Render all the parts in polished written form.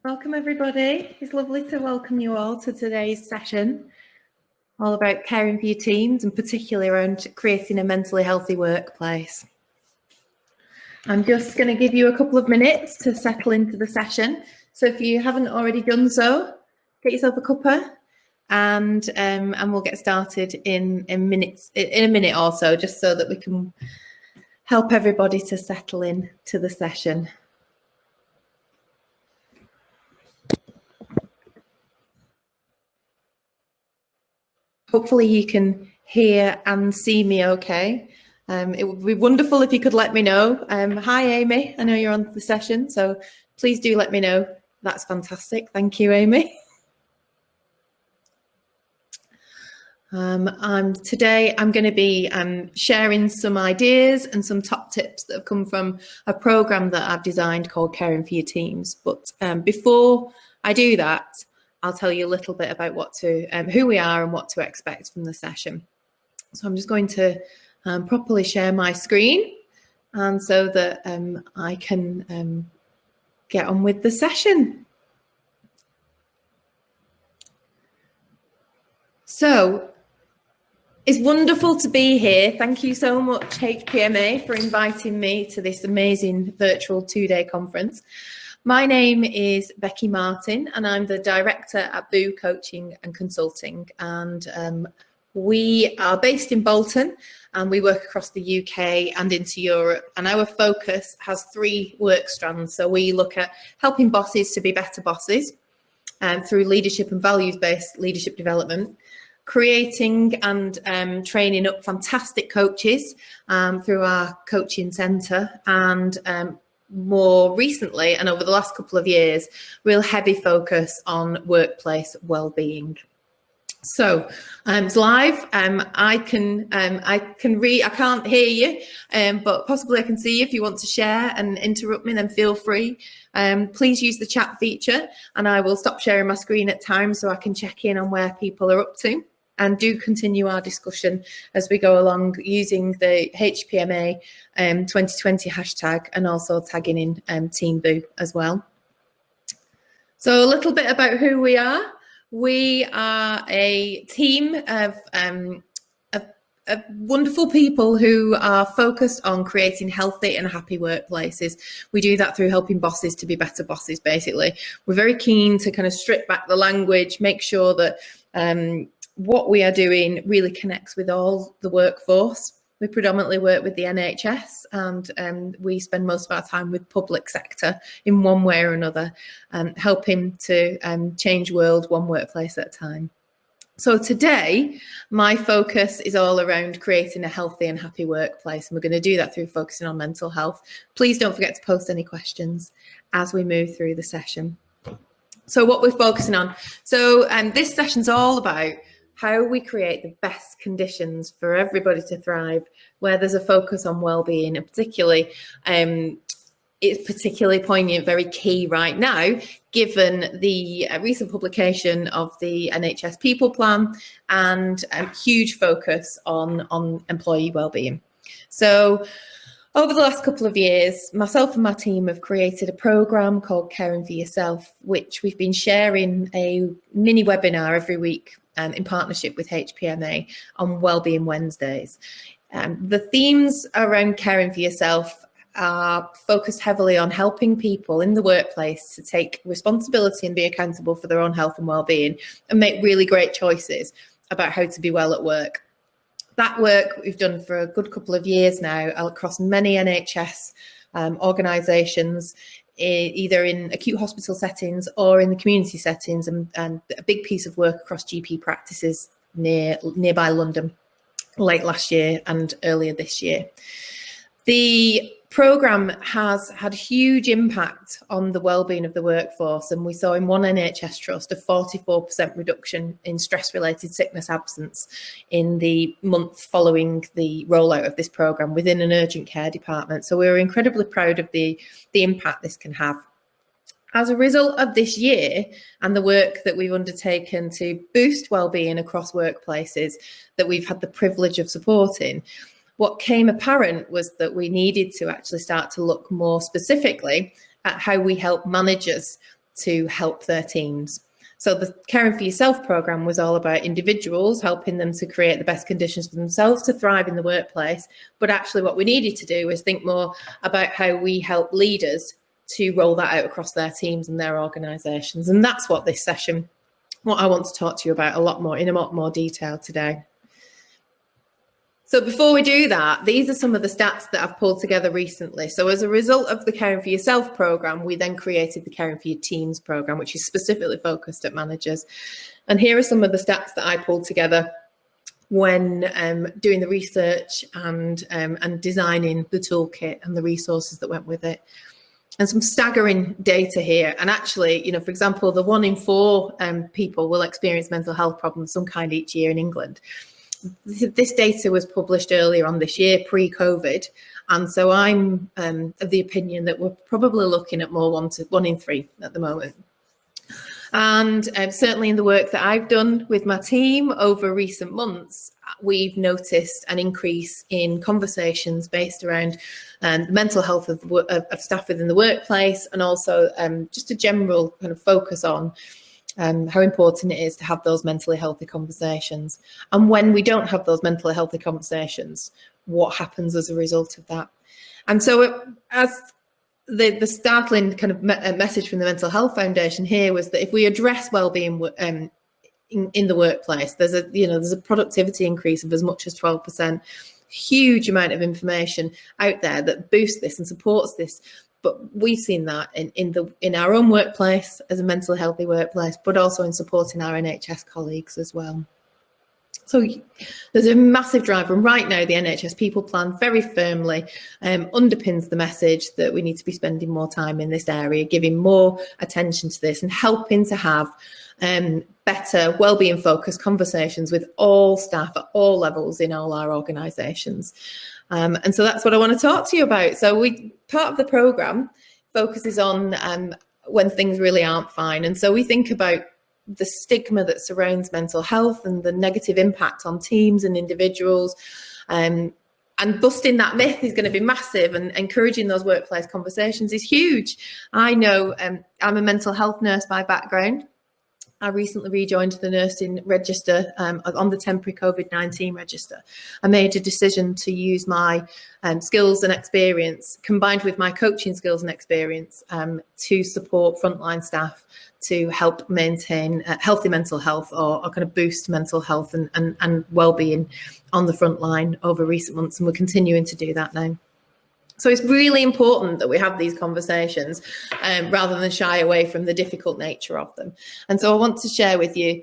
Welcome everybody. It's lovely to welcome you all to today's session, all about caring for your teams and particularly around creating a mentally healthy workplace. I'm just going to give you a couple of minutes to settle into the session. So if you haven't already done so, get yourself a cuppa and we'll get started in a minute or so, just so that we can help everybody to settle in to the session. Hopefully you can hear and see me okay. It would be wonderful if you could let me know. Hi, Amy. I know you're on the session, so please do let me know. That's fantastic. Thank you, Amy. Today I'm going to be sharing some ideas and some top tips that have come from a program that I've designed called Caring for Your Teams. But before I do that, I'll tell you a little bit about who we are and what to expect from the session. So I'm just going to properly share my screen, and so that I can get on with the session. So it's wonderful to be here. Thank you so much, HPMA, for inviting me to this amazing virtual 2-day conference. My name is Becci Martin, and I'm the director at Boo Coaching and Consulting. And we are based in Bolton, and we work across the UK and into Europe. And our focus has 3 work strands. So we look at helping bosses to be better bosses through leadership and values-based leadership development, creating and training up fantastic coaches through our coaching centre, and more recently and over the last couple of years, real heavy focus on workplace wellbeing. So it's live. I can't hear you, but possibly I can see you. If you want to share and interrupt me, then feel free. Please use the chat feature, and I will stop sharing my screen at times so I can check in on where people are up to. And do continue our discussion as we go along using the HPMA 2020 hashtag, and also tagging in Team Boo as well. So a little bit about who we are. We are a team of wonderful people who are focused on creating healthy and happy workplaces. We do that through helping bosses to be better bosses, basically. We're very keen to kind of strip back the language, make sure that what we are doing really connects with all the workforce. We predominantly work with the NHS, and we spend most of our time with public sector in one way or another, helping to change world one workplace at a time. So today, my focus is all around creating a healthy and happy workplace, and we're going to do that through focusing on mental health. Please don't forget to post any questions as we move through the session. So what we're focusing on. So this session's all about how we create the best conditions for everybody to thrive, where there's a focus on well-being, and particularly it's particularly poignant, very key right now, given the recent publication of the NHS People Plan and a huge focus on employee well-being. So over the last couple of years, myself and my team have created a programme called Caring for Yourself, which we've been sharing a mini webinar every week in partnership with HPMA on Wellbeing Wednesdays. The themes around caring for yourself are focused heavily on helping people in the workplace to take responsibility and be accountable for their own health and well-being, and make really great choices about how to be well at work. That work we've done for a good couple of years now across many NHS organisations, either in acute hospital settings or in the community settings, and a big piece of work across GP practices nearby London late last year and earlier this year. The programme has had a huge impact on the wellbeing of the workforce, and we saw in one NHS trust a 44% reduction in stress-related sickness absence in the month following the rollout of this programme within an urgent care department. So we were incredibly proud of the impact this can have. As a result of this year and the work that we've undertaken to boost wellbeing across workplaces that we've had the privilege of supporting, what came apparent was that we needed to actually start to look more specifically at how we help managers to help their teams. So the Caring for Yourself program was all about individuals, helping them to create the best conditions for themselves to thrive in the workplace. But actually what we needed to do was think more about how we help leaders to roll that out across their teams and their organisations. And that's what this session, what I want to talk to you about in a lot more detail today. So before we do that, these are some of the stats that I've pulled together recently. So as a result of the Caring for Yourself program, we then created the Caring for Your Teams program, which is specifically focused at managers. And here are some of the stats that I pulled together when doing the research and designing the toolkit and the resources that went with it. And some staggering data here. And actually, you know, for example, the 1 in 4 people will experience mental health problems of some kind each year in England. This data was published earlier on this year, pre-COVID, and so I'm of the opinion that we're probably looking at more 1 in 3 at the moment. And certainly in the work that I've done with my team over recent months, we've noticed an increase in conversations based around the mental health of staff within the workplace, and also just a general kind of focus on how important it is to have those mentally healthy conversations. And when we don't have those mentally healthy conversations, what happens as a result of that? And so as the startling kind of message from the Mental Health Foundation here was that if we address wellbeing in the workplace, there's a productivity increase of as much as 12%. Huge amount of information out there that boosts this and supports this. But we've seen that in our own workplace as a mentally healthy workplace, but also in supporting our NHS colleagues as well. So there's a massive drive, and right now the NHS People Plan very firmly underpins the message that we need to be spending more time in this area, giving more attention to this and helping to have better wellbeing focused conversations with all staff at all levels in all our organisations. And so that's what I want to talk to you about. So part of the programme focuses on when things really aren't fine. And so we think about the stigma that surrounds mental health and the negative impact on teams and individuals. And busting that myth is going to be massive, and encouraging those workplace conversations is huge. I know I'm a mental health nurse by background. I recently rejoined the nursing register on the temporary COVID-19 register. I made a decision to use my skills and experience combined with my coaching skills and experience to support frontline staff to help maintain healthy mental health or kind of boost mental health and well-being on the front line over recent months, and we're continuing to do that now. So it's really important that we have these conversations rather than shy away from the difficult nature of them. And so I want to share with you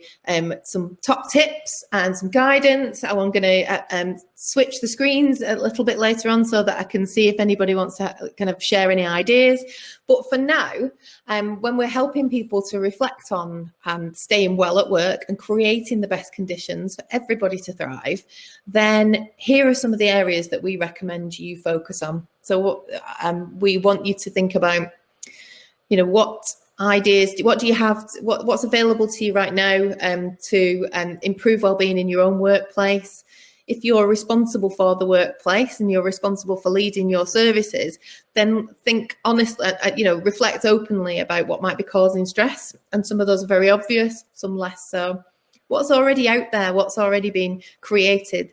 some top tips and some guidance. I'm going to switch the screens a little bit later on so that I can see if anybody wants to kind of share any ideas. But for now, when we're helping people to reflect on staying well at work and creating the best conditions for everybody to thrive, then here are some of the areas that we recommend you focus on. So we want you to think about, you know, what ideas, what do you have, what's available to you right now to improve wellbeing in your own workplace. If you're responsible for the workplace and you're responsible for leading your services, then think honestly, reflect openly about what might be causing stress. And some of those are very obvious, some less so. What's already out there, what's already been created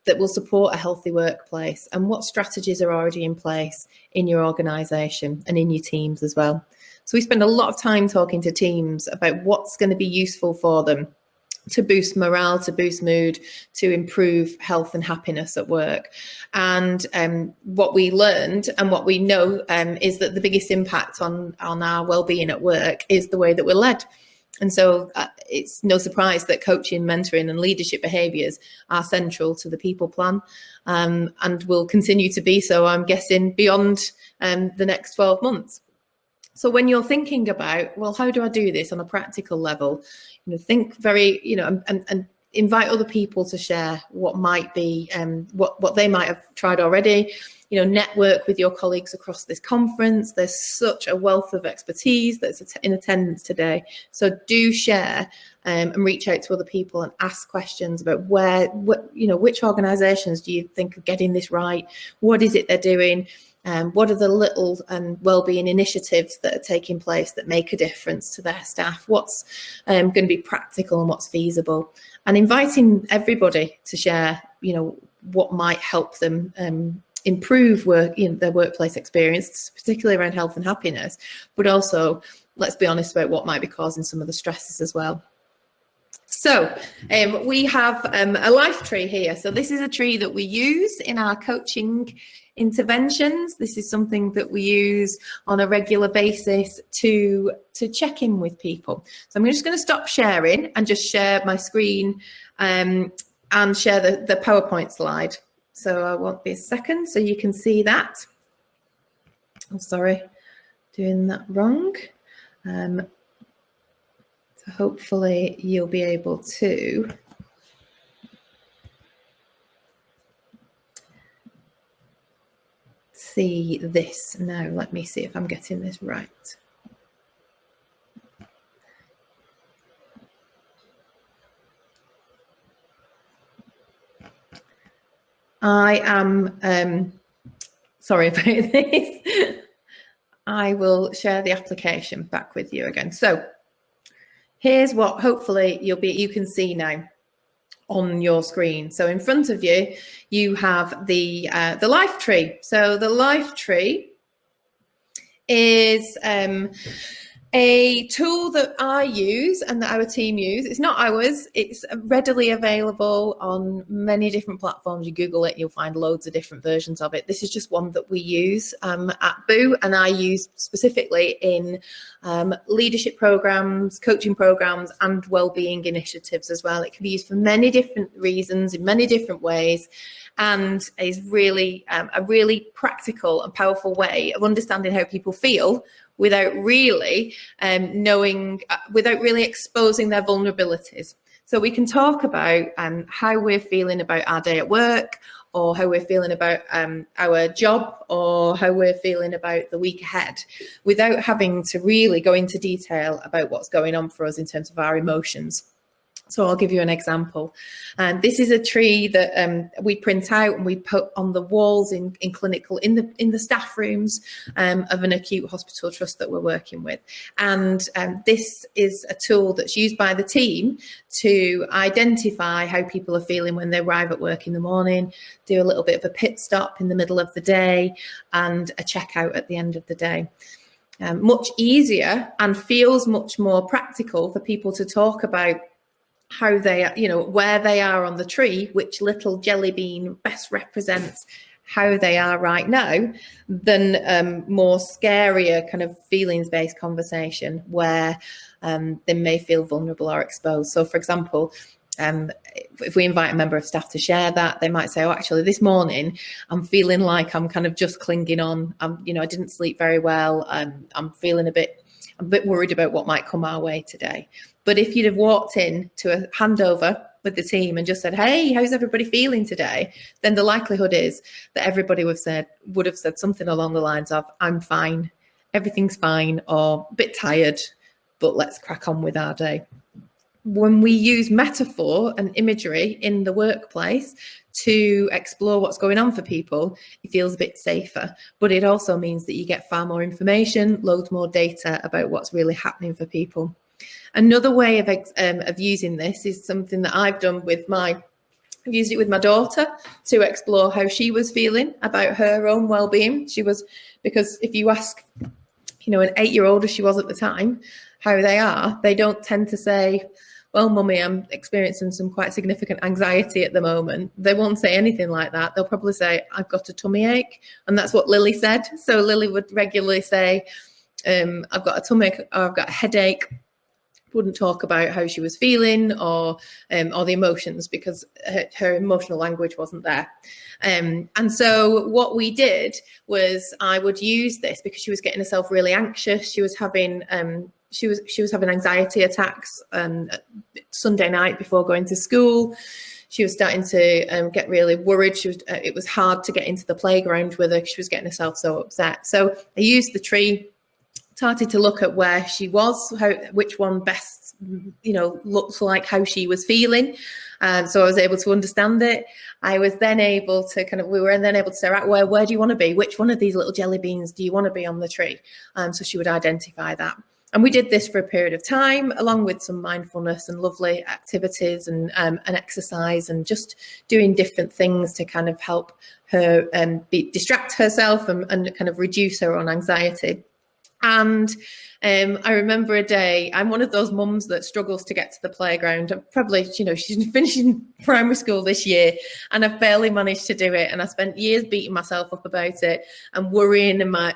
that will support a healthy workplace, and what strategies are already in place in your organisation and in your teams as well. So we spend a lot of time talking to teams about what's going to be useful for them to boost morale, to boost mood, to improve health and happiness at work. And what we learned and what we know is that the biggest impact on our well-being at work is the way that we're led. And so it's no surprise that coaching, mentoring and leadership behaviours are central to the People Plan and will continue to be so, I'm guessing, beyond the next 12 months. So when you're thinking about, well, how do I do this on a practical level? You know, think very, and invite other people to share what might be, what they might have tried already. You know, network with your colleagues across this conference. There's such a wealth of expertise that's in attendance today. So do share and reach out to other people and ask questions about which organisations do you think are getting this right? What is it they're doing? What are the little wellbeing initiatives that are taking place that make a difference to their staff? What's going to be practical and what's feasible? And inviting everybody to share, what might help them improve their workplace experience, particularly around health and happiness, but also, let's be honest about what might be causing some of the stresses as well. So we have a life tree here. So this is a tree that we use in our coaching interventions. This is something that we use on a regular basis to check in with people. So I'm just going to stop sharing and just share my screen and share the PowerPoint slide. So I won't be a second so you can see that. Oh, sorry, doing that wrong. So hopefully you'll be able to see this now. Let me see if I'm getting this right. I am sorry about this. I will share the application back with you again. So here's what hopefully you can see now on your screen. So in front of you, you have the life tree. So the life tree is a tool that I use and that our team use. It's not ours, it's readily available on many different platforms. You Google it, you'll find loads of different versions of it. This is just one that we use at Boo, and I use specifically in leadership programs, coaching programs, and wellbeing initiatives as well. It can be used for many different reasons, in many different ways, and is really a really practical and powerful way of understanding how people feel without really without really exposing their vulnerabilities. So we can talk about how we're feeling about our day at work, or how we're feeling about our job, or how we're feeling about the week ahead, without having to really go into detail about what's going on for us in terms of our emotions. So I'll give you an example. This is a tree that we print out and we put on the walls in the staff rooms of an acute hospital trust that we're working with. And this is a tool that's used by the team to identify how people are feeling when they arrive at work in the morning, do a little bit of a pit stop in the middle of the day, and a checkout at the end of the day. Much easier and feels much more practical for people to talk about how they are, where they are on the tree, which little jelly bean best represents how they are right now, than more scarier kind of feelings-based conversation where they may feel vulnerable or exposed. So for example, if we invite a member of staff to share that, they might say, oh, actually this morning I'm feeling like I'm kind of just clinging on. I didn't sleep very well. I'm feeling a bit worried about what might come our way today. But if you'd have walked in to a handover with the team and just said, hey, how's everybody feeling today? Then the likelihood is that everybody would have said something along the lines of, I'm fine, everything's fine, or a bit tired, but let's crack on with our day. When we use metaphor and imagery in the workplace to explore what's going on for people, it feels a bit safer, but it also means that you get far more information, loads more data about what's really happening for people. Another way of using this is something that I've done I've used it with my daughter to explore how she was feeling about her own well-being. Because if you ask, an 8-year-old, as she was at the time, how they are, they don't tend to say, well, mummy, I'm experiencing some quite significant anxiety at the moment. They won't say anything like that. They'll probably say, I've got a tummy ache. And that's what Lily said. So Lily would regularly say, I've got a tummy ache, or I've got a headache. Wouldn't talk about how she was feeling or the emotions, because her emotional language wasn't there. And so what we did was I would use this because she was getting herself really anxious. She was having she was having anxiety attacks Sunday night before going to school. She was starting to get really worried. It was hard to get into the playground with her. She was getting herself so upset. So I used the tree started to look at where she was, which one best, looks like how she was feeling. So I was able to understand it. I was then able to we were then able to say, right, where do you want to be? Which one of these little jelly beans do you want to be on the tree? So she would identify that. And we did this for a period of time, along with some mindfulness and lovely activities and exercise, and just doing different things to kind of help her distract herself and kind of reduce her own anxiety. And I remember a day, I'm one of those mums that struggles to get to the playground. Probably, she's finishing primary school this year and I've barely managed to do it. And I spent years beating myself up about it and worrying about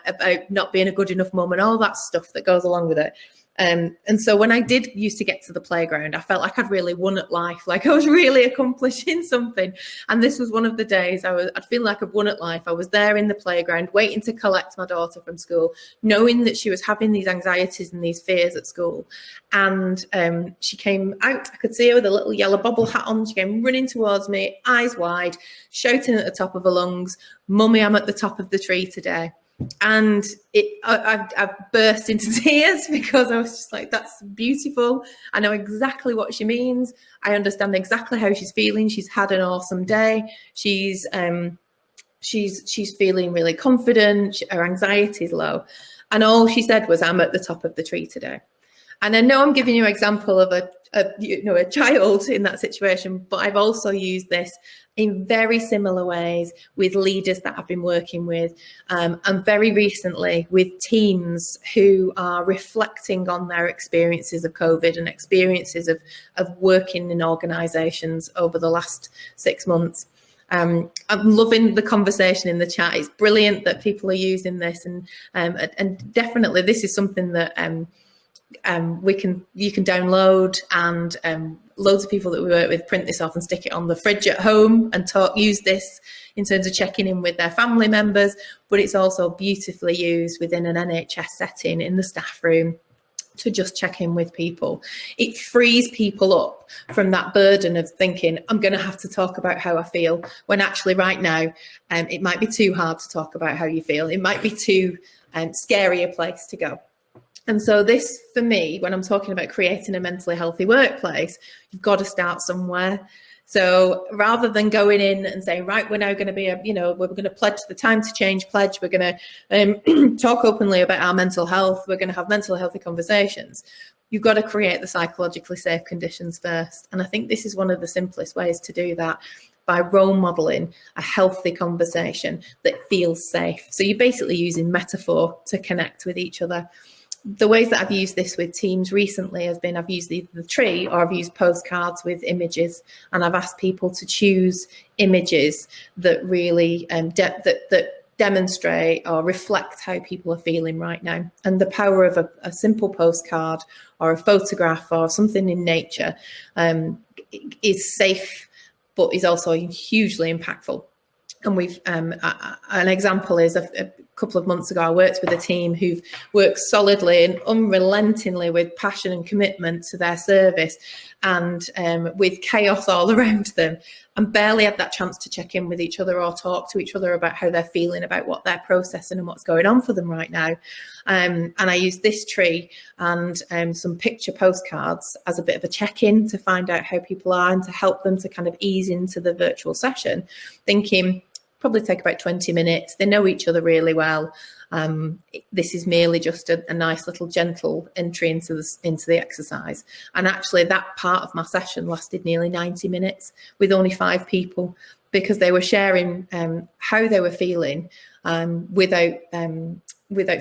not being a good enough mum and all that stuff that goes along with it. And so when I did used to get to the playground, I felt like I'd really won at life, like I was really accomplishing something. And this was one of the days I'd feel like I've won at life. I was there in the playground waiting to collect my daughter from school, knowing that she was having these anxieties and these fears at school. And she came out, I could see her with a little yellow bobble hat on. She came running towards me, eyes wide, shouting at the top of her lungs, "Mummy, I'm at the top of the tree today." And I burst into tears because I was just like, that's beautiful. I know exactly what she means. I understand exactly how she's feeling. She's had an awesome day. She's feeling really confident. Her anxiety is low. And all she said was, "I'm at the top of the tree today." And I know I'm giving you an example of a child in that situation, but I've also used this in very similar ways with leaders that I've been working with, and very recently with teams who are reflecting on their experiences of COVID and experiences of working in organisations over the last 6 months. I'm loving the conversation in the chat. It's brilliant that people are using this, and definitely this is something that you can download, and loads of people that we work with print this off and stick it on the fridge at home and use this in terms of checking in with their family members. But it's also beautifully used within an NHS setting in the staff room to just check in with people. It frees people up from that burden of thinking, I'm going to have to talk about how I feel, when actually right now it might be too hard to talk about how you feel. It might be too scary a place to go. And so this, for me, when I'm talking about creating a mentally healthy workplace, you've got to start somewhere. So rather than going in and saying, right, we're now going to be, we're going to pledge the Time to Change pledge, we're going to talk openly about our mental health, we're going to have mental healthy conversations, you've got to create the psychologically safe conditions first. And I think this is one of the simplest ways to do that, by role modeling a healthy conversation that feels safe. So you're basically using metaphor to connect with each other. The ways that I've used this with teams recently has been, I've used either the tree or I've used postcards with images, and I've asked people to choose images that really that demonstrate or reflect how people are feeling right now. And the power of a simple postcard or a photograph or something in nature is safe, but is also hugely impactful. And we've an example is a couple of months ago, I worked with a team who've worked solidly and unrelentingly with passion and commitment to their service, and with chaos all around them, and barely had that chance to check in with each other or talk to each other about how they're feeling, about what they're processing and what's going on for them right now. And I used this tree and some picture postcards as a bit of a check-in to find out how people are and to help them to kind of ease into the virtual session, thinking, probably take about 20 minutes. They know each other really well. This is merely just a nice little gentle entry into the exercise. And actually that part of my session lasted nearly 90 minutes with only 5 people, because they were sharing how they were feeling without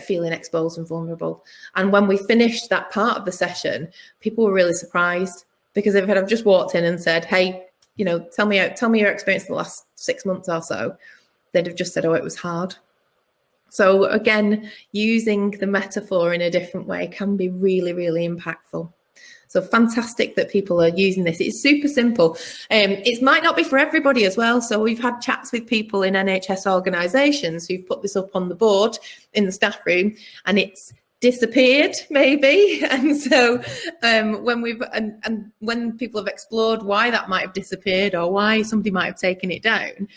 feeling exposed and vulnerable. And when we finished that part of the session, people were really surprised, because if I'd just walked in and said, hey, tell me your experience the last 6 months or so, they'd have just said, oh, it was hard. So again, using the metaphor in a different way can be really, really impactful. So fantastic that people are using this. It's super simple. It might not be for everybody as well. So we've had chats with people in NHS organisations who've put this up on the board in the staff room, and it's disappeared maybe. And so when people have explored why that might have disappeared or why somebody might have taken it down,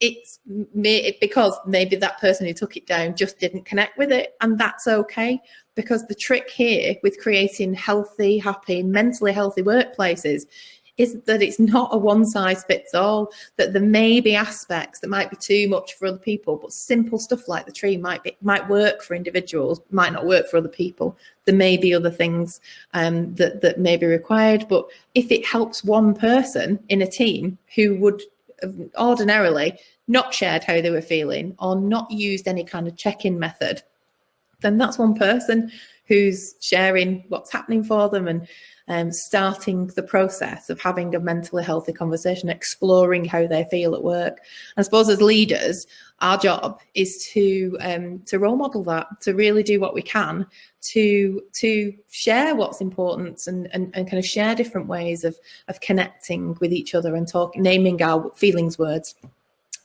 because maybe that person who took it down just didn't connect with it, and that's okay. Because the trick here with creating healthy, happy, mentally healthy workplaces is that it's not a one size fits all, that there may be aspects that might be too much for other people, but simple stuff like the tree might work for individuals, might not work for other people. There may be other things that may be required, but if it helps one person in a team who would have ordinarily not shared how they were feeling or not used any kind of check-in method, then that's one person who's sharing what's happening for them and starting the process of having a mentally healthy conversation, exploring how they feel at work. I suppose as leaders, our job is to role model that, to really do what we can to share what's important and kind of share different ways of connecting with each other and naming our feelings words.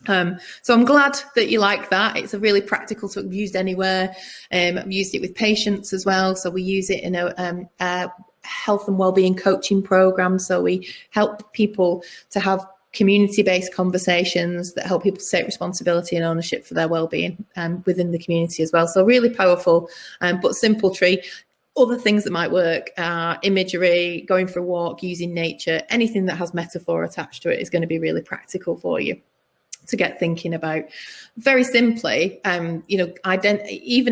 So I'm glad that you like that. It's a really practical tool, used anywhere. I've used it with patients as well. So we use it in a health and wellbeing coaching program. So we help people to have community-based conversations that help people to take responsibility and ownership for their wellbeing within the community as well. So really powerful, but simple tree. Other things that might work are imagery, going for a walk, using nature, anything that has metaphor attached to it is going to be really practical for you to get thinking about. Very simply, even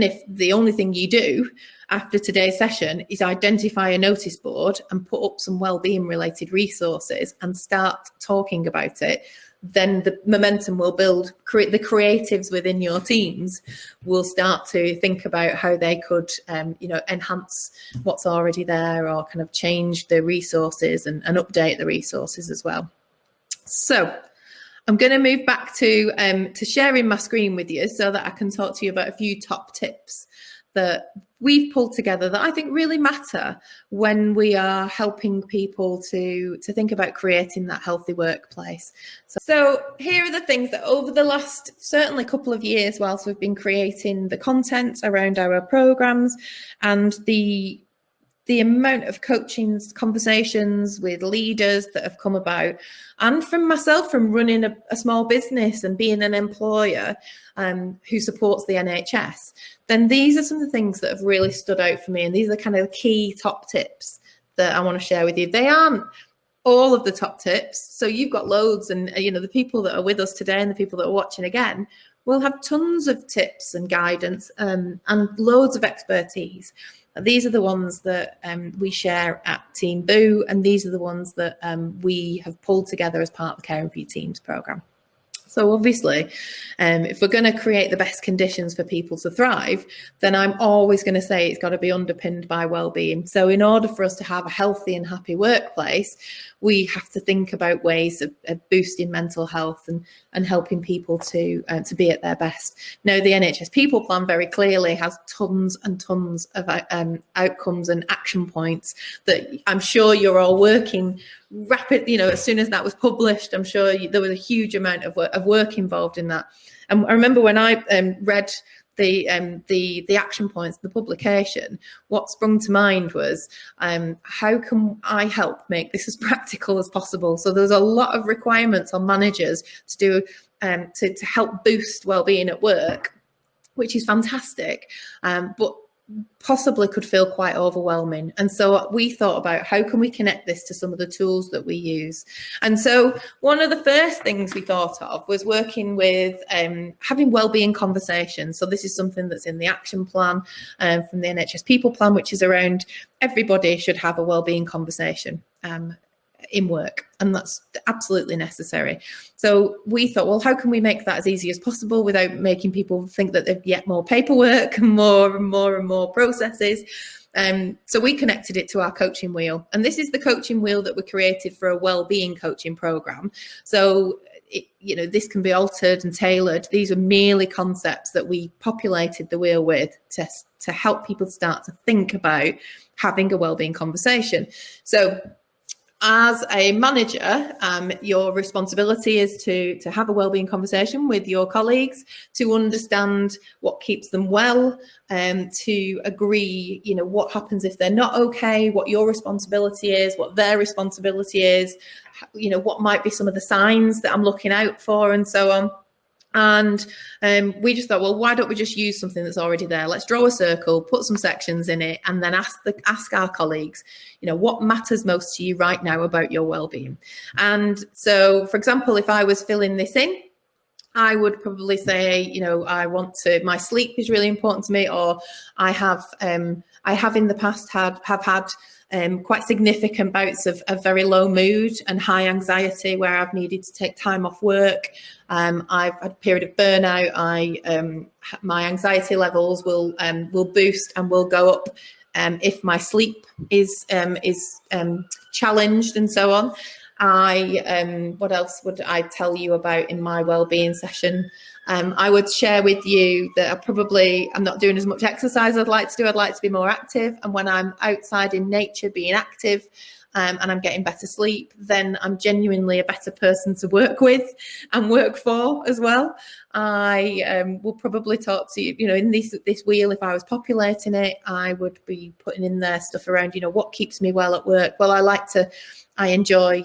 if the only thing you do after today's session is identify a notice board and put up some wellbeing related resources and start talking about it, then the momentum will build. The creatives within your teams will start to think about how they could enhance what's already there, or kind of change the resources and update the resources as well. So I'm going to move back to sharing my screen with you so that I can talk to you about a few top tips that we've pulled together that I think really matter when we are helping people to think about creating that healthy workplace. So here are the things that over the last certainly couple of years, whilst we've been creating the content around our programs and the amount of coaching conversations with leaders that have come about, and from myself, from running a small business and being an employer who supports the NHS, then these are some of the things that have really stood out for me. And these are kind of the key top tips that I want to share with you. They aren't all of the top tips. So you've got loads, and the people that are with us today and the people that are watching again will have tons of tips and guidance and loads of expertise. These are the ones that we share at Team Boo, and these are the ones that we have pulled together as part of the Caring for Your Teams programme. So obviously, if we're going to create the best conditions for people to thrive, then I'm always going to say it's got to be underpinned by well-being. So in order for us to have a healthy and happy workplace, we have to think about ways of boosting mental health and helping people to be at their best. Now, the NHS People Plan very clearly has tons and tons of outcomes and action points that I'm sure you're all working rapid. As soon as that was published, I'm sure there was a huge amount of work involved in that. And I remember when I read the action points, the publication, what sprung to mind was how can I help make this as practical as possible? So there's a lot of requirements on managers to do to help boost wellbeing at work, which is fantastic, but possibly could feel quite overwhelming. And so we thought about how can we connect this to some of the tools that we use. And so one of the first things we thought of was working with having wellbeing conversations. So this is something that's in the action plan from the NHS People Plan, which is around everybody should have a wellbeing conversation in work, and that's absolutely necessary. So we thought, well, how can we make that as easy as possible without making people think that they've yet more paperwork and more processes? So we connected it to our coaching wheel, and this is the coaching wheel that we created for a wellbeing coaching program. So this can be altered and tailored. These are merely concepts that we populated the wheel with to help people start to think about having a wellbeing conversation. So as a manager, your responsibility is to have a wellbeing conversation with your colleagues, to understand what keeps them well, to agree, what happens if they're not okay, what your responsibility is, what their responsibility is, what might be some of the signs that I'm looking out for, and so on. And we just thought, well, why don't we just use something that's already there? Let's draw a circle, put some sections in it, and then ask our colleagues, what matters most to you right now about your well-being. And so, for example, if I was filling this in, I would probably say, my sleep is really important to me, or I have in the past had quite significant bouts of very low mood and high anxiety where I've needed to take time off work. I've had a period of burnout. My anxiety levels will boost and will go up if my sleep is challenged, and so on. What else would I tell you about in my wellbeing session? I would share with you that I'm not doing as much exercise as I'd like to do. I'd like to be more active. And when I'm outside in nature being active, and I'm getting better sleep, then I'm genuinely a better person to work with and work for as well. I will probably talk to you, in this wheel, if I was populating it, I would be putting in there stuff around, what keeps me well at work. Well, I enjoy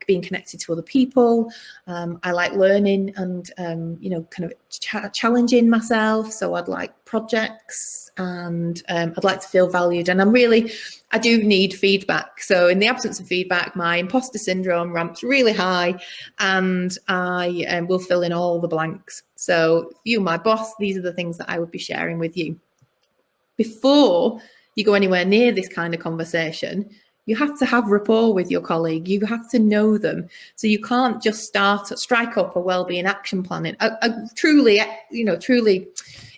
being connected to other people. I like learning and, kind of challenging myself. So I'd like projects, and I'd like to feel valued. And I do need feedback. So in the absence of feedback, my imposter syndrome ramps really high, and I will fill in all the blanks. So if you're my boss, these are the things that I would be sharing with you. Before you go anywhere near this kind of conversation, you have to have rapport with your colleague. You have to know them. So you can't just strike up a wellbeing action planning, a truly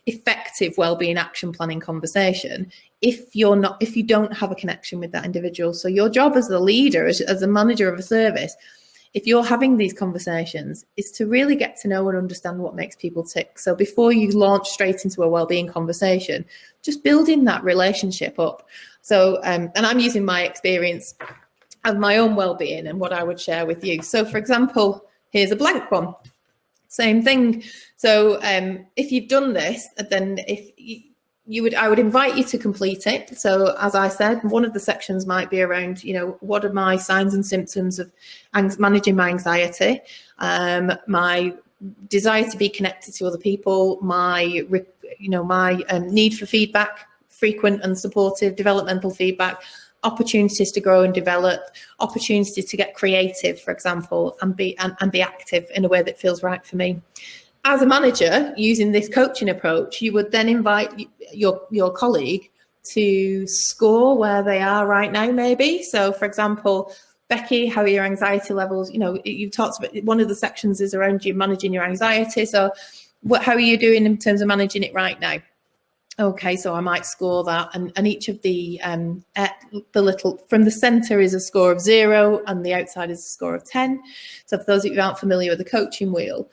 effective wellbeing action planning conversation if you don't have a connection with that individual. So your job as the leader, as a manager of a service, if you're having these conversations, is to really get to know and understand what makes people tick. So before you launch straight into a wellbeing conversation, just building that relationship up. So, and I'm using my experience of my own wellbeing and what I would share with you. So, for example, here's a blank one. Same thing. So, if you've done this, then I would invite you to complete it. So, as I said, one of the sections might be around, what are my signs and symptoms of managing my anxiety, my desire to be connected to other people, my need for feedback, frequent and supportive developmental feedback, opportunities to grow and develop, opportunities to get creative, for example, and be active in a way that feels right for me. As a manager, using this coaching approach, you would then invite your colleague to score where they are right now, maybe. So, for example, Becci, how are your anxiety levels? You talked about, one of the sections is around you managing your anxiety. So how are you doing in terms of managing it right now? Okay, so I might score that, and each of the little from the center is a score of 0, and the outside is a score of 10. So for those of you who aren't familiar with the coaching wheel,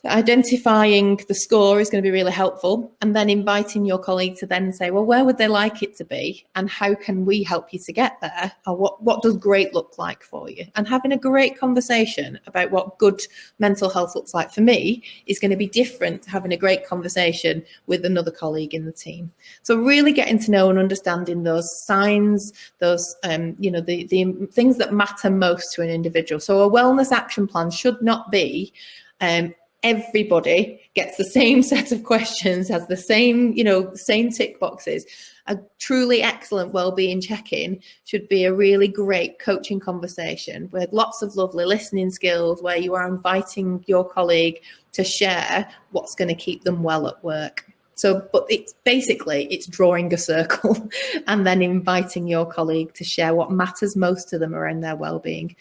identifying the score is going to be really helpful, and then inviting your colleague to then say, well, where would they like it to be, and how can we help you to get there, or what does great look like for you? And having a great conversation about what good mental health looks like for me is going to be different to having a great conversation with another colleague in the team. So really getting to know and understanding those signs, those the things that matter most to an individual. So a wellness action plan should not be everybody gets the same set of questions, has the same, same tick boxes. A truly excellent wellbeing check-in should be a really great coaching conversation with lots of lovely listening skills, where you are inviting your colleague to share what's going to keep them well at work. So, but it's drawing a circle and then inviting your colleague to share what matters most to them around their wellbeing.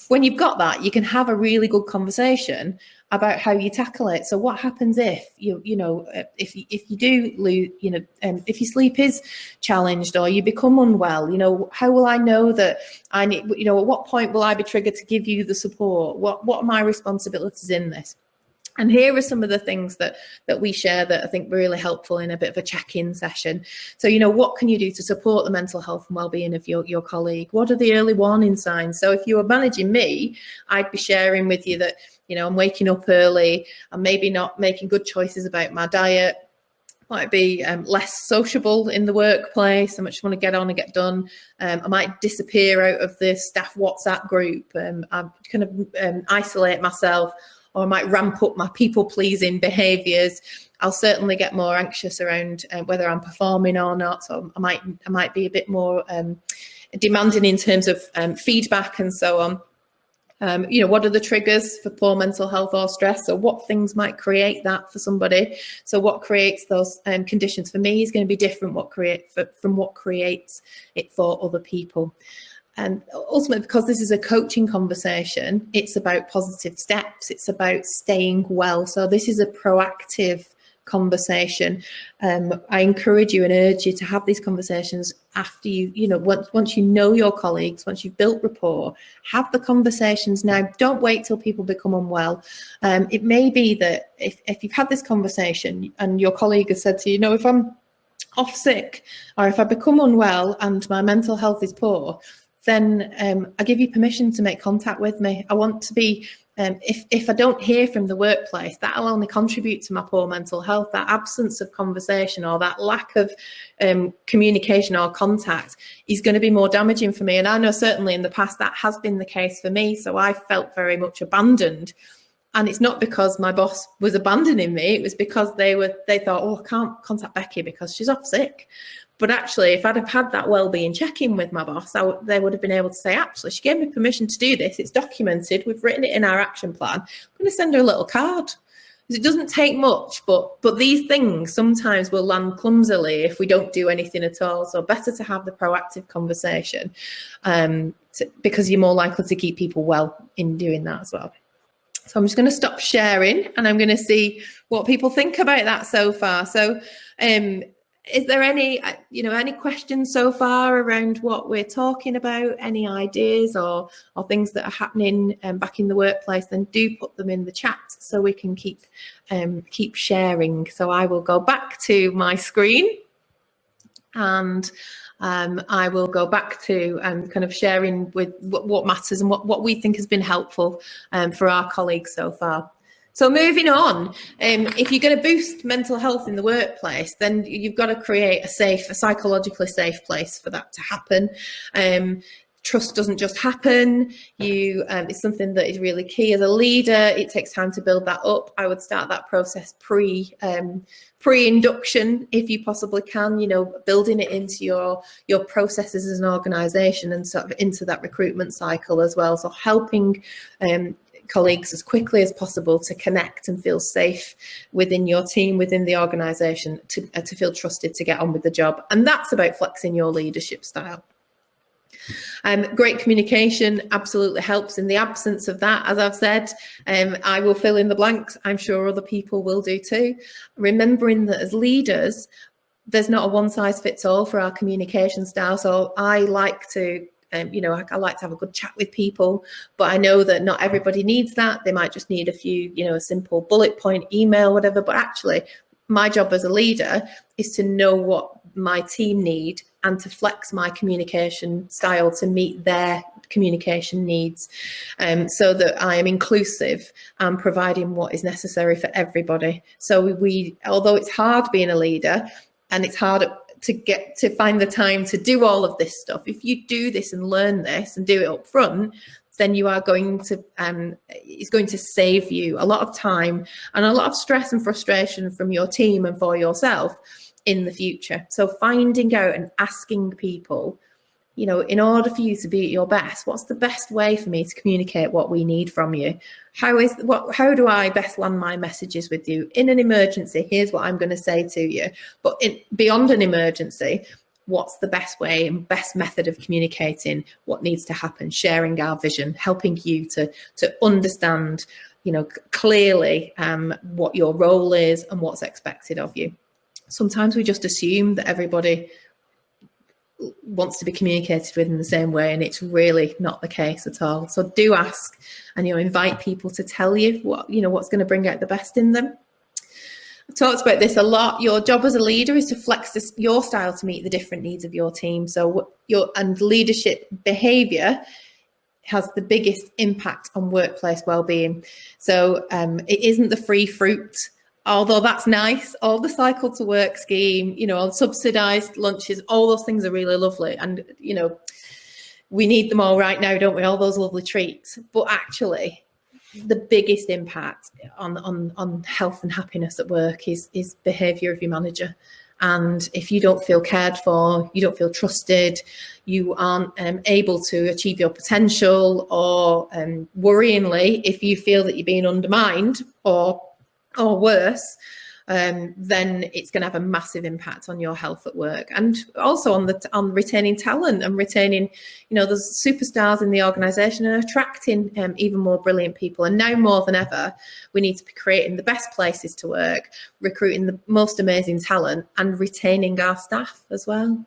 When you've got that, you can have a really good conversation about how you tackle it. So what happens if if you do lose, if your sleep is challenged or you become unwell, how will I know that I need, at what point will I be triggered to give you the support? What are my responsibilities in this? And here are some of the things that we share that I think were really helpful in a bit of a check-in session. So, what can you do to support the mental health and well-being of your colleague? What are the early warning signs? So if you were managing me, I'd be sharing with you that, I'm waking up early, I'm maybe not making good choices about my diet, might be less sociable in the workplace. I just want to get on and get done. I might disappear out of the staff WhatsApp group. I kind of isolate myself. or I might ramp up my people-pleasing behaviours. I'll certainly get more anxious around whether I'm performing or not. So I might be a bit more demanding in terms of feedback and so on. What are the triggers for poor mental health or stress? So what things might create that for somebody? So what creates those conditions for me is going to be different from what creates it for other people. And ultimately, because this is a coaching conversation, it's about positive steps. It's about staying well. So this is a proactive conversation. I encourage you and urge you to have these conversations after once you know your colleagues, once you've built rapport, have the conversations now. Don't wait till people become unwell. It may be that if you've had this conversation and your colleague has said to you, if I'm off sick or if I become unwell and my mental health is poor, then I give you permission to make contact with me. I want to be, if I don't hear from the workplace, that'll only contribute to my poor mental health. That absence of conversation or that lack of communication or contact is going to be more damaging for me. And I know certainly in the past that has been the case for me. So I felt very much abandoned. And it's not because my boss was abandoning me. It was because they thought, oh, I can't contact Becci because she's off sick. But actually, if I'd have had that wellbeing check-in with my boss, they would have been able to say, actually, she gave me permission to do this. It's documented. We've written it in our action plan. I'm going to send her a little card. It doesn't take much, but these things sometimes will land clumsily if we don't do anything at all. So better to have the proactive conversation because you're more likely to keep people well in doing that as well. So I'm just going to stop sharing and I'm going to see what people think about that so far. So is there any questions so far around what we're talking about, any ideas or things that are happening back in the workplace? Then do put them in the chat so we can keep sharing. So I will go back to my screen and I will go back to kind of sharing with what matters and what we think has been helpful for our colleagues so far. So moving on, if you're going to boost mental health in the workplace, then you've got to create a psychologically safe place for that to happen. Trust doesn't just happen. It's something that is really key as a leader. It takes time to build that up. I would start that process pre-induction if you possibly can, building it into your processes as an organization and sort of into that recruitment cycle as well. So helping colleagues as quickly as possible to connect and feel safe within your team, within the organization, to feel trusted to get on with the job. And that's about flexing your leadership style. Great communication absolutely helps. In the absence of that, as I've said, I will fill in the blanks. I'm sure other people will do too. Remembering that as leaders, there's not a one size fits all for our communication style. So I like to I like to have a good chat with people, but I know that not everybody needs that. They might just need a few, a simple bullet point email, whatever. But actually, my job as a leader is to know what my team need and to flex my communication style to meet their communication needs, so that I am inclusive and providing what is necessary for everybody. So although it's hard being a leader and it's hard to find the time to do all of this stuff, if you do this and learn this and do it up front, then you are going to it's going to save you a lot of time and a lot of stress and frustration from your team and for yourself in the future. So finding out and asking people, in order for you to be at your best, what's the best way for me to communicate what we need from you? How do I best land my messages with you? In an emergency, here's what I'm going to say to you. But beyond an emergency, what's the best way and best method of communicating what needs to happen? Sharing our vision, helping you to understand, clearly what your role is and what's expected of you. Sometimes we just assume that everybody wants to be communicated with in the same way, and it's really not the case at all. So do ask and invite people to tell you what's going to bring out the best in them. I've talked about this a lot. Your job as a leader is to flex your style to meet the different needs of your team. So and leadership behavior has the biggest impact on workplace well-being. So it isn't the free fruit, although that's nice. All the cycle to work scheme, all subsidized lunches, all those things are really lovely. And, we need them all right now, don't we? All those lovely treats. But actually, the biggest impact on health and happiness at work is behaviour of your manager. And if you don't feel cared for, you don't feel trusted, you aren't able to achieve your potential, or worryingly, if you feel that you're being undermined or worse, then it's going to have a massive impact on your health at work, and also on retaining talent and retaining, there's superstars in the organisation and attracting even more brilliant people. And now more than ever, we need to be creating the best places to work, recruiting the most amazing talent, and retaining our staff as well.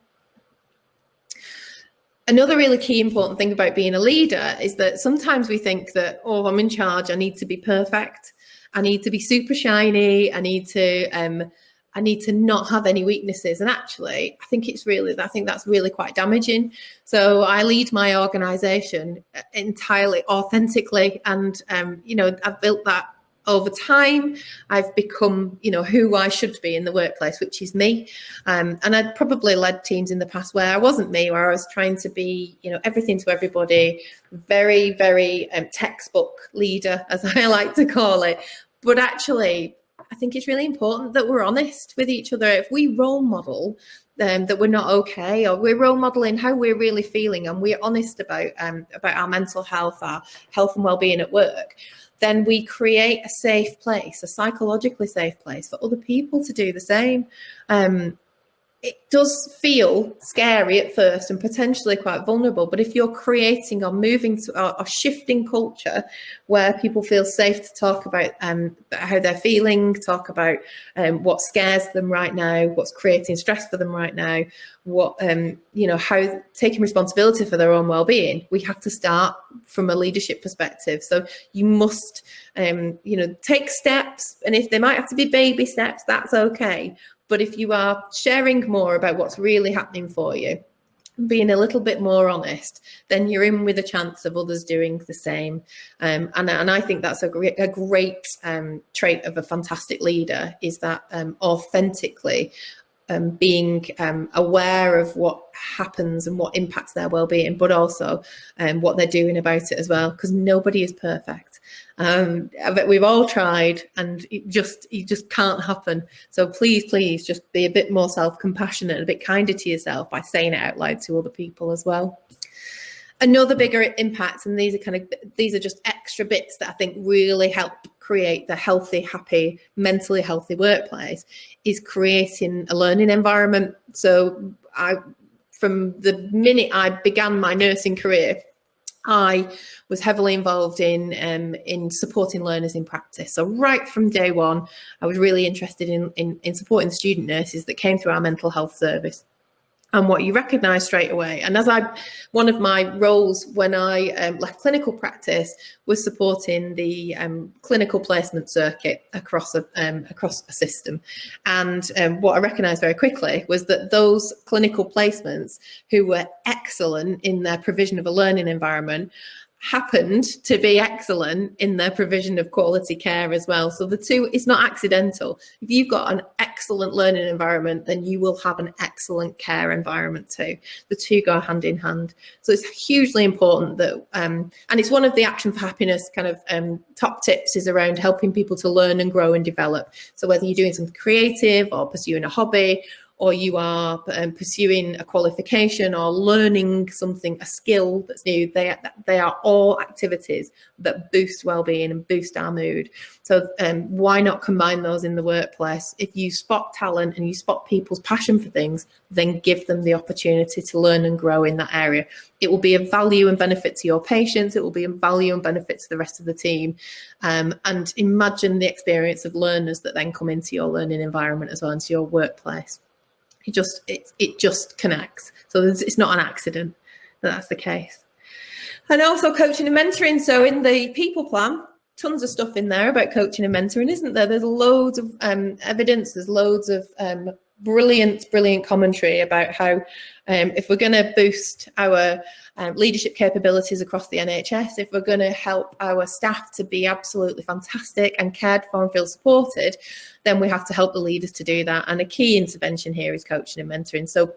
Another really key important thing about being a leader is that sometimes we think that, oh, I'm in charge, I need to be perfect. I need to be super shiny. I need to not have any weaknesses. And actually, I think that's really quite damaging. So I lead my organisation entirely authentically, and I've built that over time. I've become, who I should be in the workplace, which is me. And I'd probably led teams in the past where I wasn't me, where I was trying to be, everything to everybody, very, very textbook leader, as I like to call it. But actually, I think it's really important that we're honest with each other. If we role model that we're not okay, or we're role modeling how we're really feeling, and we're honest about our mental health, our health and well-being at work, then we create a safe place, a psychologically safe place for other people to do the same. It does feel scary at first and potentially quite vulnerable, but if you're creating or moving to or shifting culture where people feel safe to talk about how they're feeling, talk about what scares them right now, what's creating stress for them right now, what how taking responsibility for their own well-being, we have to start from a leadership perspective. So you must take steps, and if they might have to be baby steps, that's okay. But if you are sharing more about what's really happening for you, being a little bit more honest, then you're in with a chance of others doing the same. And I think that's a great trait of a fantastic leader, is that authentically being aware of what happens and what impacts their well-being, but also what they're doing about it as well, because nobody is perfect. I bet we've all tried, and it just can't happen. So please just be a bit more self-compassionate and a bit kinder to yourself by saying it out loud to other people as well. Another bigger impact, and these are just extra bits that I think really help create the healthy, happy, mentally healthy workplace, is creating a learning environment. So from the minute I began my nursing career, I was heavily involved in supporting learners in practice. So right from day one, I was really interested in supporting student nurses that came through our mental health service. And what you recognise straight away, and one of my roles when I left clinical practice was supporting the clinical placement circuit across a system. And what I recognised very quickly was that those clinical placements who were excellent in their provision of a learning environment happened to be excellent in their provision of quality care as well. So the two, it's not accidental. If you've got an excellent learning environment, then you will have an excellent care environment too. The two go hand in hand. So it's hugely important that, and it's one of the Action for Happiness kind of top tips, is around helping people to learn and grow and develop. So whether you're doing something creative or pursuing a hobby, or you are pursuing a qualification or learning something, a skill that's new, they are all activities that boost well-being and boost our mood. So why not combine those in the workplace? If you spot talent and you spot people's passion for things, then give them the opportunity to learn and grow in that area. It will be of value and benefit to your patients. It will be of value and benefit to the rest of the team. And imagine the experience of learners that then come into your learning environment as well, into your workplace. It just connects. So it's not an accident that that's the case. And also coaching and mentoring. So in the people plan, tons of stuff in there about coaching and mentoring, isn't there? There's loads of evidence. There's loads of brilliant commentary about how if we're going to boost our leadership capabilities across the NHS, if we're going to help our staff to be absolutely fantastic and cared for and feel supported, then we have to help the leaders to do that. And a key intervention here is coaching and mentoring. So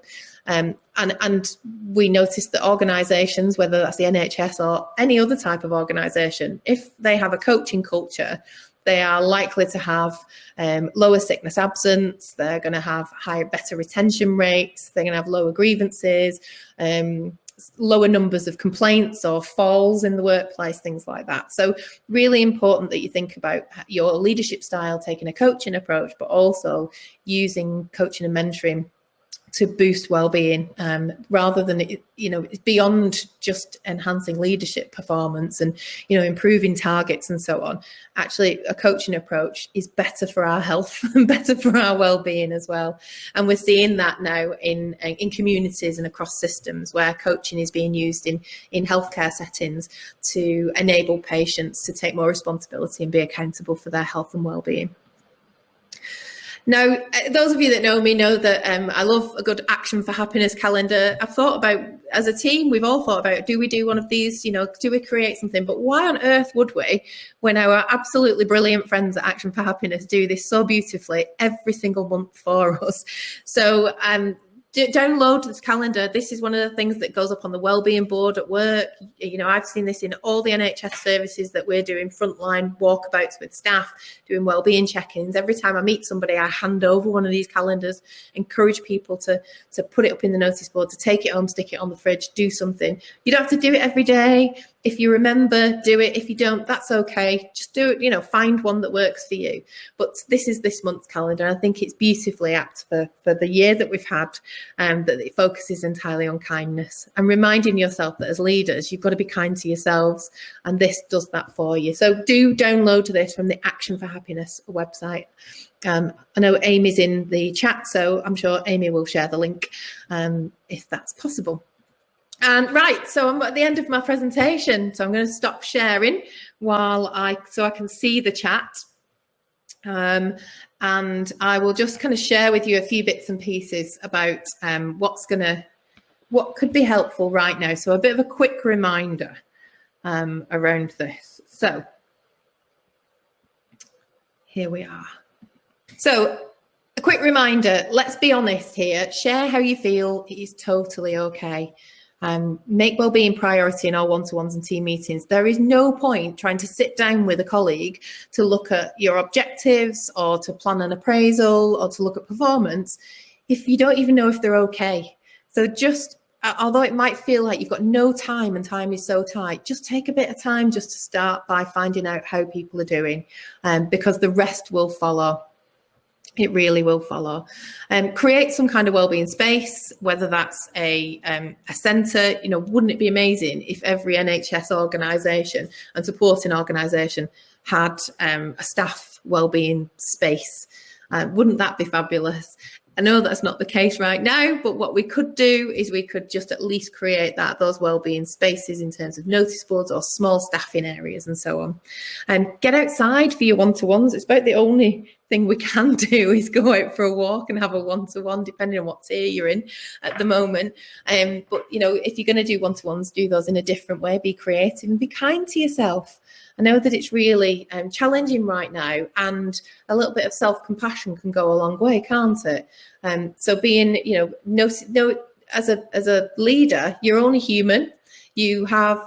and we noticed that organisations, whether that's the NHS or any other type of organisation, if they have a coaching culture, they are likely to have lower sickness absence, they're going to have better retention rates, they're going to have lower grievances, lower numbers of complaints or falls in the workplace, things like that. So really important that you think about your leadership style, taking a coaching approach, but also using coaching and mentoring to boost well-being, rather than it's beyond just enhancing leadership performance and improving targets and so on. Actually, a coaching approach is better for our health and better for our well-being as well. And we're seeing that now in communities and across systems where coaching is being used in healthcare settings to enable patients to take more responsibility and be accountable for their health and well-being. Now, those of you that know me know that I love a good Action for Happiness calendar. I've thought about, as a team, we've all thought about, do we do one of these, do we create something? But why on earth would we, when our absolutely brilliant friends at Action for Happiness do this so beautifully every single month for us? So download this calendar. This is one of the things that goes up on the wellbeing board at work. I've seen this in all the NHS services that we're doing frontline walkabouts with staff, doing wellbeing check-ins. Every time I meet somebody, I hand over one of these calendars, encourage people to put it up in the notice board, to take it home, stick it on the fridge, do something. You don't have to do it every day. If you remember, do it. If you don't, that's okay. Just do it, find one that works for you. But this is this month's calendar. I think it's beautifully apt for the year that we've had, that it focuses entirely on kindness and reminding yourself that as leaders, you've got to be kind to yourselves. And this does that for you. So do download this from the Action for Happiness website. I know Amy's in the chat, so I'm sure Amy will share the link if that's possible. And right, so I'm at the end of my presentation, so I'm going to stop sharing so I can see the chat. And I will just kind of share with you a few bits and pieces about what could be helpful right now. So a bit of a quick reminder around this. So here we are. So a quick reminder, let's be honest here. Share how you feel. It is totally okay. Make wellbeing priority in our one-to-ones and team meetings. There is no point trying to sit down with a colleague to look at your objectives or to plan an appraisal or to look at performance if you don't even know if they're okay. So just, although it might feel like you've got no time and time is so tight, just take a bit of time just to start by finding out how people are doing, because the rest will follow. It really will follow. Create some kind of wellbeing space, whether that's a centre. Wouldn't it be amazing if every NHS organisation and supporting organisation had a staff wellbeing space? Wouldn't that be fabulous? I know that's not the case right now, but what we could do is we could just at least create those wellbeing spaces in terms of notice boards or small staffing areas and so on. And get outside for your one-to-ones. It's about the only thing we can do is go out for a walk and have a one-to-one, depending on what tier you're in at the moment. But if you're going to do one-to-ones, do those in a different way. Be creative and be kind to yourself. I know that it's really challenging right now, and a little bit of self-compassion can go a long way, can't it? So being, as a leader, you're only human. You have,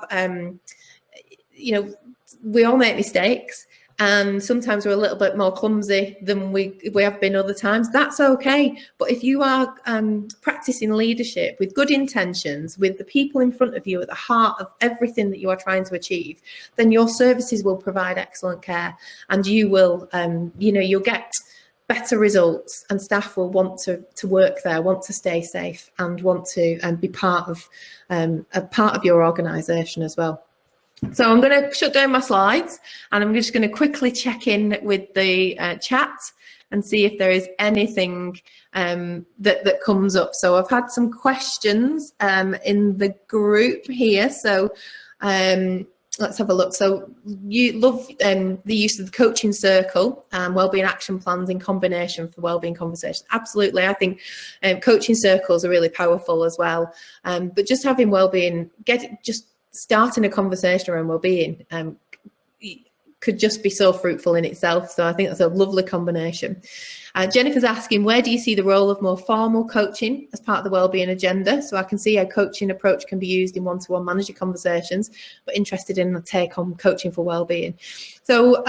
we all make mistakes, and sometimes we're a little bit more clumsy than we have been other times. That's okay. But if you are practicing leadership with good intentions, with the people in front of you at the heart of everything that you are trying to achieve, then your services will provide excellent care, and you will, you'll get better results, and staff will want to work there, want to stay safe, and want to be part of your organisation as well. So I'm going to shut down my slides, and I'm just going to quickly check in with the chat and see if there is anything that comes up. So I've had some questions in the group here. So let's have a look. So you love the use of the coaching circle and wellbeing action plans in combination for wellbeing conversations. Absolutely. I think coaching circles are really powerful as well. But just having wellbeing, just starting a conversation around wellbeing could just be so fruitful in itself. So I think that's a lovely combination. Jennifer's asking, where do you see the role of more formal coaching as part of the wellbeing agenda? So I can see how coaching approach can be used in one-to-one manager conversations, but interested in a take on coaching for wellbeing. So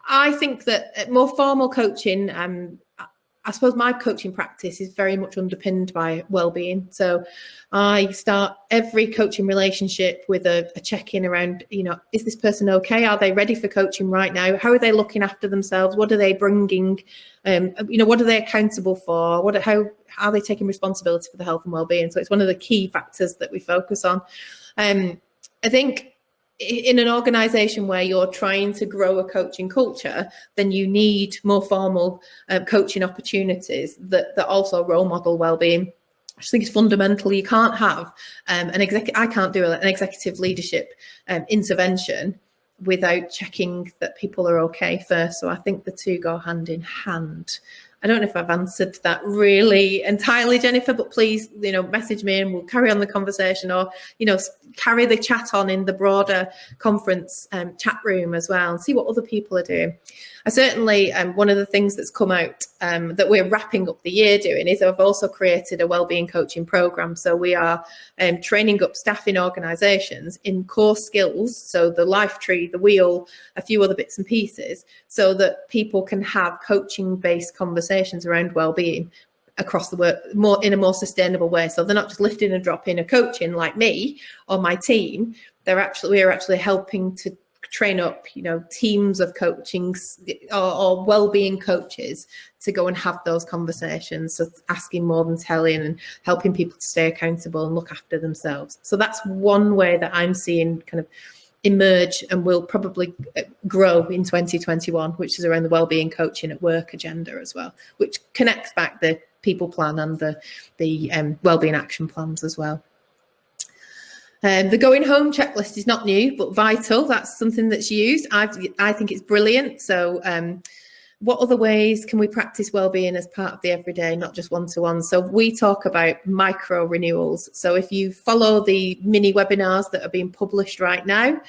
I think that more formal coaching, I suppose my coaching practice is very much underpinned by wellbeing. So I start every coaching relationship with a check-in around, is this person okay? Are they ready for coaching right now? How are they looking after themselves? What are they bringing? What are they accountable for? How are they taking responsibility for the health and wellbeing? So it's one of the key factors that we focus on. I think in an organisation where you're trying to grow a coaching culture, then you need more formal coaching opportunities that also role model wellbeing. I just think it's fundamental. You can't have I can't do an executive leadership intervention without checking that people are okay first. So I think the two go hand in hand. I don't know if I've answered that really entirely, Jennifer, but please, message me and we'll carry on the conversation, or, carry the chat on in the broader conference chat room as well, and see what other people are doing. I certainly, one of the things that's come out that we're wrapping up the year doing is I've also created a wellbeing coaching program. So we are training up staff in organisations in core skills, so the life tree, the wheel, a few other bits and pieces, so that people can have coaching-based conversations around wellbeing across the work in a more sustainable way. So they're not just lifting and dropping a coaching like me or my team. We're actually helping to train up, teams of coaching or wellbeing coaches to go and have those conversations. So asking more than telling, and helping people to stay accountable and look after themselves. So that's one way that I'm seeing kind of emerge and will probably grow in 2021, which is around the wellbeing coaching at work agenda as well, which connects back the people plan and the wellbeing action plans as well. The going home checklist is not new, but vital. That's something that's used. I think it's brilliant. So what other ways can we practice wellbeing as part of the everyday, not just one-to-one? So we talk about micro renewals. So if you follow the mini webinars that are being published right now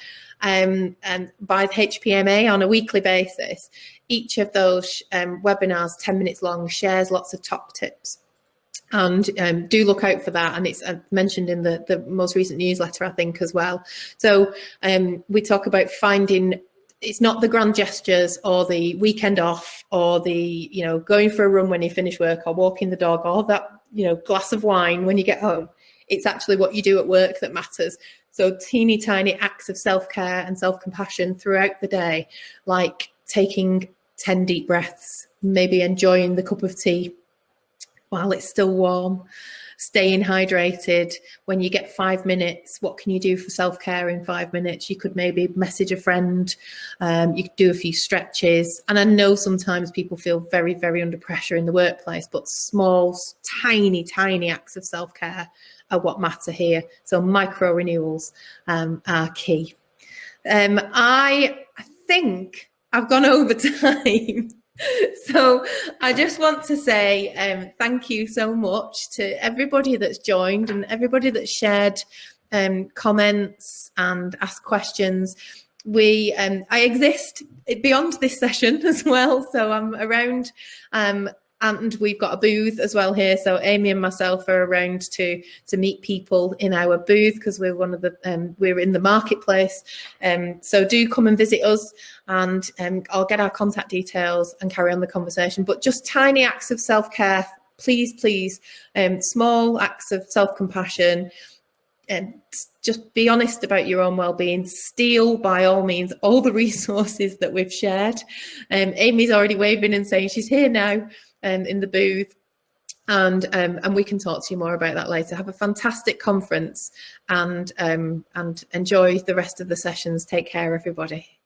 and by the HPMA on a weekly basis, each of those webinars, 10 minutes long, shares lots of top tips. And do look out for that, and it's mentioned in the most recent newsletter, I think, as well. So we talk about finding, it's not the grand gestures or the weekend off or the going for a run when you finish work or walking the dog or that glass of wine when you get home. It's actually what you do at work that matters. So teeny tiny acts of self-care and self-compassion throughout the day, like taking 10 deep breaths, maybe enjoying the cup of tea while it's still warm, staying hydrated. When you get 5 minutes, what can you do for self-care in 5 minutes? You could maybe message a friend, you could do a few stretches. And I know sometimes people feel very, very under pressure in the workplace, but small, tiny, tiny acts of self-care are what matter here. So micro renewals are key. I think I've gone over time. So I just want to say thank you so much to everybody that's joined and everybody that's shared comments and asked questions. I exist beyond this session as well, so I'm around and we've got a booth as well here. So Amy and myself are around to meet people in our booth because we're we're in the marketplace. So do come and visit us, and I'll get our contact details and carry on the conversation. But just tiny acts of self-care, please, small acts of self-compassion. Just be honest about your own well-being. Steal, by all means, all the resources that we've shared. Amy's already waving and saying she's here now in the booth, and we can talk to you more about that later. Have a fantastic conference and enjoy the rest of the sessions. Take care, everybody.